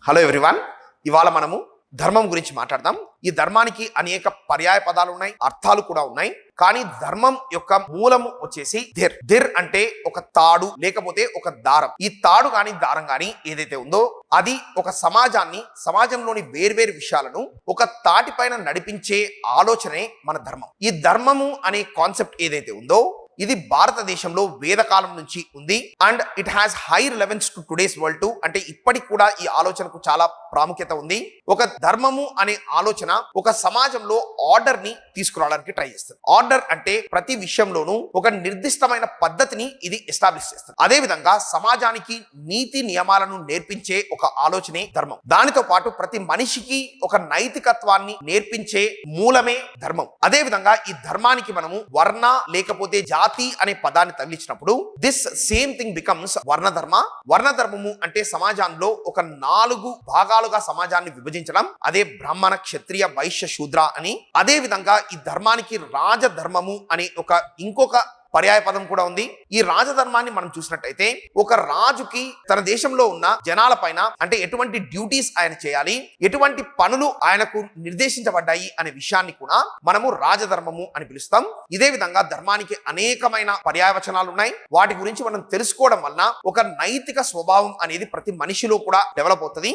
Hello everyone, ఇవాళ మనము ధర్మం గురించి మాట్లాడదాం. ఈ ధర్మానికి అనేక పర్యాయ పదాలు ఉన్నాయి, అర్థాలు కూడా ఉన్నాయి. కానీ ధర్మం యొక్క మూలము వచ్చేసి ధిర్ అంటే ఒక తాడు లేకపోతే ఒక దారం. ఈ తాడు గాని దారం గాని ఏదైతే ఉందో అది ఒక సమాజంలోని వేర్వేరు విషయాలను ఒక తాటి పైన నడిపించే ఆలోచనే మన ధర్మం. ఈ ధర్మము అనే కాన్సెప్ట్ ఏదైతే ఉందో ఇది భారతదేశంలో వేదకాలం నుంచి ఉంది and it has high relevance to today's world to. అంటే ఇప్పటికి కూడా ఈ ఆలోచనకు చాలా ప్రాముఖ్యత ఉంది. ఒక ధర్మము అనే ఆలోచన ఒక సమాజంలో ఆర్డర్ ని తీసుకురావడానికి ట్రై చేస్తుంది. ఆర్డర్ అంటే ప్రతి విషయంలోనూ ఒక నిర్దిష్టమైన పద్ధతిని ఇది ఎస్టాబ్లిష్ చేస్తుంది. అదే విధంగా సమాజానికి నీతి నియమాలను నేర్పించే ఒక ఆలోచనే ధర్మం. దానితో పాటు ప్రతి మనిషికి ఒక నైతికత్వాన్ని నేర్పించే మూలమే ధర్మం. అదే విధంగా ఈ ధర్మానికి మనము వర్ణ లేకపోతే జాతి అనే పదాన్ని తగిలించినప్పుడు దిస్ సేమ్ థింగ్ బికమ్స్ వర్ణధర్మ. వర్ణధర్మము అంటే సమాజంలో ఒక 4 భాగాలుగా సమాజాన్ని విభజించడం. అదే బ్రాహ్మణ, క్షత్రియ, వైశ్య, శూద్ర అని. అదే విధంగా ఈ ధర్మానికి రాజధర్మము అనే ఇంకొక పర్యాయ పదం కూడా ఉంది. ఈ రాజధర్మాన్ని మనం చూసినట్టయితే ఒక రాజుకి తన దేశంలో ఉన్న జనాల పైన అంటే ఎటువంటి డ్యూటీస్ ఆయన చేయాలి, ఎటువంటి పనులు ఆయనకు నిర్దేశించబడ్డాయి అనే విషయాన్ని కూడా మనము రాజధర్మము అని పిలుస్తాం. ఇదే విధంగా ధర్మానికి అనేకమైన పర్యాయవచనాలు ఉన్నాయి. వాటి గురించి మనం తెలుసుకోవడం వలన ఒక నైతిక స్వభావం అనేది ప్రతి మనిషిలో కూడా డెవలప్ అవుతుంది.